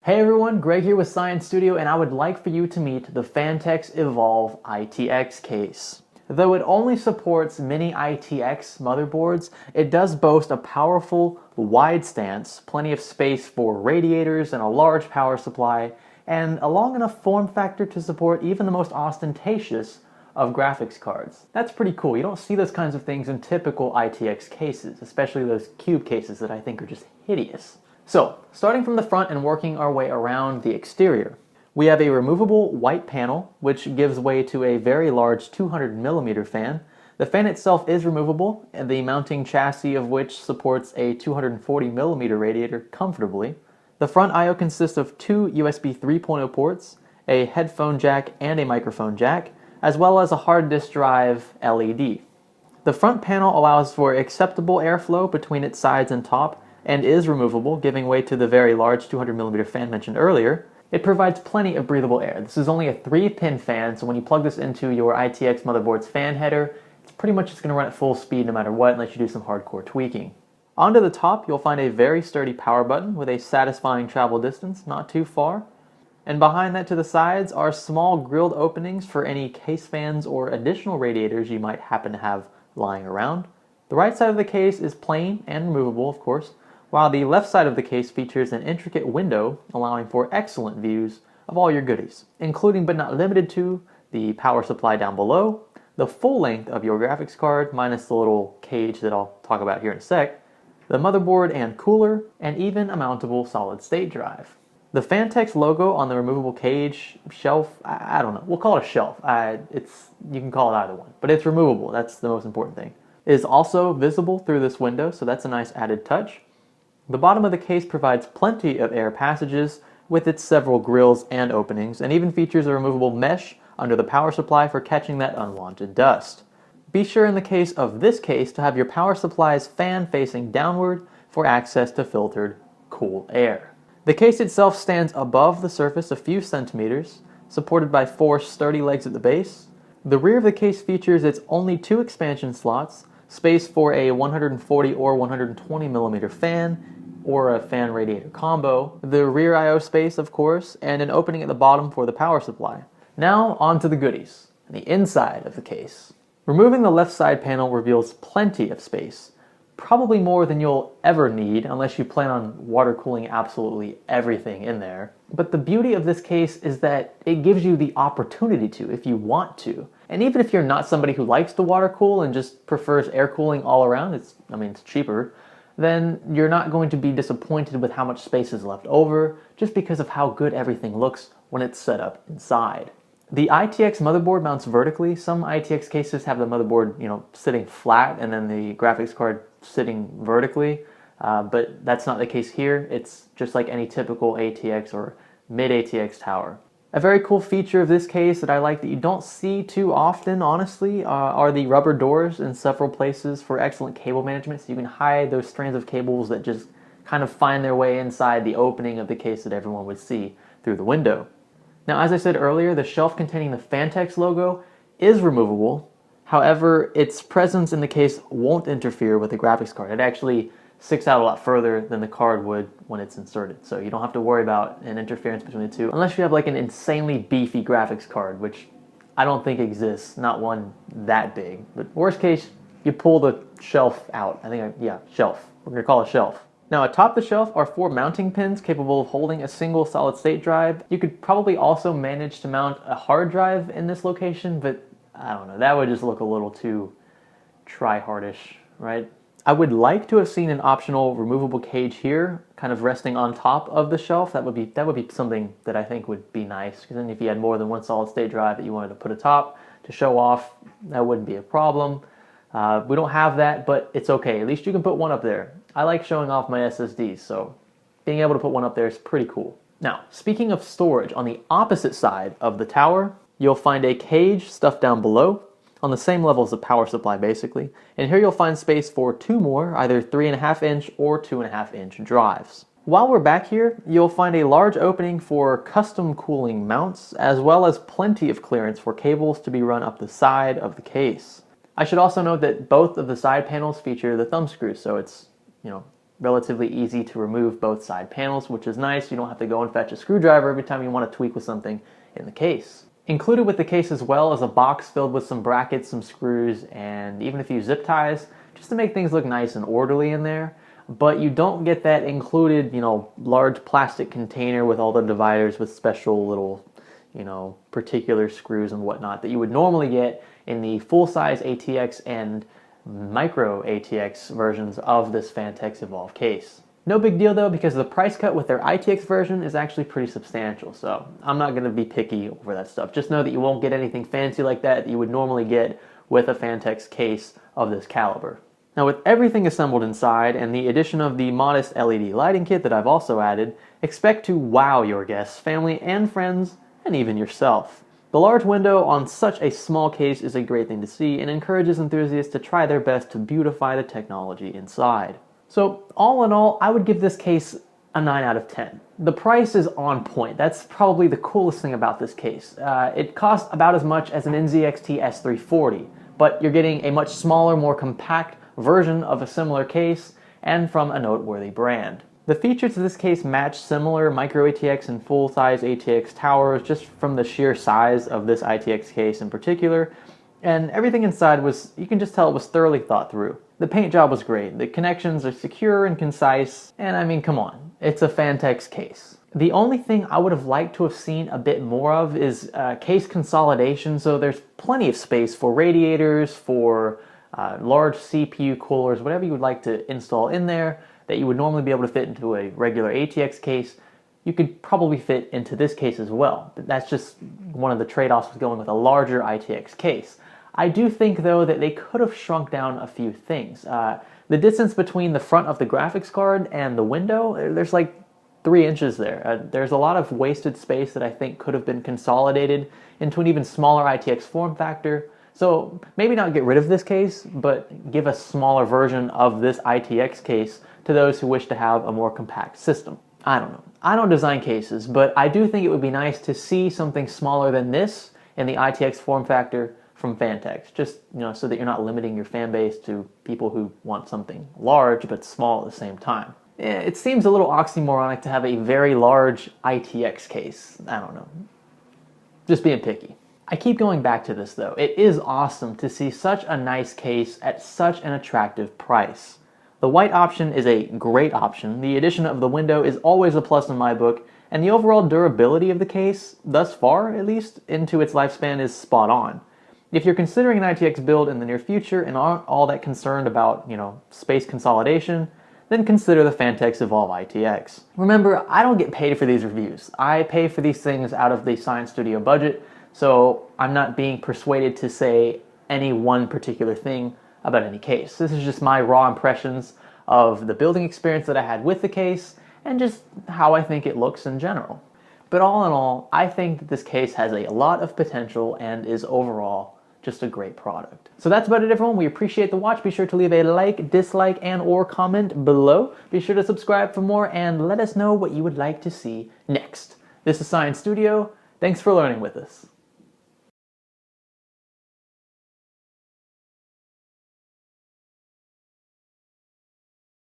Hey everyone, Greg here with Science Studio, and I would like for you to meet the Phanteks Evolv ITX case. Though it only supports m-ITX motherboards, it does boast a powerful, wide stance, plenty of space for radiators and a large power supply, and a long enough form factor to support even the most ostentatious of graphics cards. That's pretty cool. You don't see those kinds of things in typical ITX cases, especially those cube cases that I think are just hideous. So, starting from the front and working our way around the exterior, we have a removable white panel, which gives way to a very large 200mm fan. The fan itself is removable, and the mounting chassis of which supports a 240mm radiator comfortably. The front I/O consists of two USB 3.0 ports, a headphone jack and a microphone jack, as well as a hard disk drive LED. The front panel allows for acceptable airflow between its sides and top, and is removable, giving way to the very large 200mm fan mentioned earlier. It provides plenty of breathable air. This is only a 3-pin fan, so when you plug this into your ITX motherboard's fan header, it's pretty much just going to run at full speed no matter what, unless you do some hardcore tweaking. Onto the top, you'll find a very sturdy power button with a satisfying travel distance, not too far. And behind that to the sides are small grilled openings for any case fans or additional radiators you might happen to have lying around. The right side of the case is plain and removable, of course, while the left side of the case features an intricate window allowing for excellent views of all your goodies, including but not limited to the power supply down below, the full length of your graphics card minus the little cage that I'll talk about here in a sec, the motherboard and cooler, and even a mountable solid-state drive. The Phanteks logo on the removable cage shelf, I don't know, we'll call it a shelf. You can call it either one, but it's removable, that's the most important thing. It is also visible through this window, so that's a nice added touch. The bottom of the case provides plenty of air passages with its several grills and openings, and even features a removable mesh under the power supply for catching that unwanted dust. Be sure in the case of this case to have your power supply's fan facing downward for access to filtered, cool air. The case itself stands above the surface a few centimeters, supported by 4 sturdy legs at the base. The rear of the case features its only 2 expansion slots, space for a 140 or 120mm fan, or a fan radiator combo, the rear I/O space of course, and an opening at the bottom for the power supply. Now onto the goodies, the inside of the case. Removing the left side panel reveals plenty of space, probably more than you'll ever need unless you plan on water cooling absolutely everything in there. But the beauty of this case is that it gives you the opportunity to if you want to. And even if you're not somebody who likes to water cool and just prefers air cooling all around, it's cheaper, then you're not going to be disappointed with how much space is left over just because of how good everything looks when it's set up inside. The ITX motherboard mounts vertically. Some ITX cases have the motherboard, sitting flat and then the graphics card sitting vertically, but that's not the case here. It's just like any typical ATX or mid-ATX tower. A very cool feature of this case that I like that you don't see too often, honestly, are the rubber doors in several places for excellent cable management, so you can hide those strands of cables that just kind of find their way inside the opening of the case that everyone would see through the window. Now, as I said earlier, the shelf containing the Phanteks logo is removable. However, its presence in the case won't interfere with the graphics card. It actually sticks out a lot further than the card would when it's inserted. So you don't have to worry about an interference between the two, unless you have like an insanely beefy graphics card, which I don't think exists, not one that big. But worst case, you pull the shelf out. Shelf. We're gonna call it shelf. Now atop the shelf are 4 mounting pins capable of holding a single solid-state drive. You could probably also manage to mount a hard drive in this location, but I don't know, that would just look a little too try-hardish, right? I would like to have seen an optional removable cage here, kind of resting on top of the shelf. That would be something that I think would be nice, because then if you had more than one solid-state drive that you wanted to put atop to show off, that wouldn't be a problem. We don't have that, but it's okay. At least you can put one up there. I like showing off my SSDs, so being able to put one up there is pretty cool. Now, speaking of storage, on the opposite side of the tower, you'll find a cage stuffed down below, on the same level as the power supply basically, and here you'll find space for 2 more, either 3.5-inch or 2.5-inch drives. While we're back here, you'll find a large opening for custom cooling mounts, as well as plenty of clearance for cables to be run up the side of the case. I should also note that both of the side panels feature the thumb screws, so it's relatively easy to remove both side panels, which is nice. You don't have to go and fetch a screwdriver every time you want to tweak with something in the case. Included with the case as well is a box filled with some brackets, some screws, and even a few zip ties, just to make things look nice and orderly in there. But you don't get that included, large plastic container with all the dividers with special little, particular screws and whatnot that you would normally get in the full-size ATX and micro ATX versions of this Phanteks Evolv case. No big deal though, because the price cut with their ITX version is actually pretty substantial, so I'm not going to be picky over that stuff. Just know that you won't get anything fancy like that you would normally get with a Phanteks case of this caliber. Now, with everything assembled inside and the addition of the modest LED lighting kit that I've also added, expect to wow your guests, family, and friends, and even yourself. The large window on such a small case is a great thing to see and encourages enthusiasts to try their best to beautify the technology inside. So, all in all, I would give this case a 9 out of 10. The price is on point. That's probably the coolest thing about this case. It costs about as much as an NZXT S340, but you're getting a much smaller, more compact version of a similar case and from a noteworthy brand. The features of this case match similar micro ATX and full-size ATX towers just from the sheer size of this ITX case in particular, and everything inside was, you can just tell it was thoroughly thought through. The paint job was great, the connections are secure and concise, and I mean, come on, it's a Phanteks case. The only thing I would have liked to have seen a bit more of is case consolidation, so there's plenty of space for radiators, for large CPU coolers, whatever you would like to install in there that you would normally be able to fit into a regular ATX case, you could probably fit into this case as well. But that's just one of the trade-offs with going with a larger ITX case. I do think, though, that they could have shrunk down a few things. The distance between the front of the graphics card and the window, there's like 3 inches there. There's a lot of wasted space that I think could have been consolidated into an even smaller ITX form factor. So maybe not get rid of this case, but give a smaller version of this ITX case to those who wish to have a more compact system. I don't know. I don't design cases, but I do think it would be nice to see something smaller than this in the ITX form factor from Phanteks, just so that you're not limiting your fan base to people who want something large but small at the same time. It seems a little oxymoronic to have a very large ITX case. I don't know. Just being picky. I keep going back to this though. It is awesome to see such a nice case at such an attractive price. The white option is a great option, the addition of the window is always a plus in my book, and the overall durability of the case, thus far at least, into its lifespan is spot on. If you're considering an ITX build in the near future and aren't all that concerned about, space consolidation, then consider the Phanteks Evolv ITX. Remember, I don't get paid for these reviews. I pay for these things out of the Science Studio budget, so I'm not being persuaded to say any one particular thing about any case. This is just my raw impressions of the building experience that I had with the case and just how I think it looks in general. But all in all, I think that this case has a lot of potential and is overall just a great product. So that's about it, everyone. We appreciate the watch. Be sure to leave a like, dislike, and or comment below. Be sure to subscribe for more and let us know what you would like to see next. This is Science Studio. Thanks for learning with us.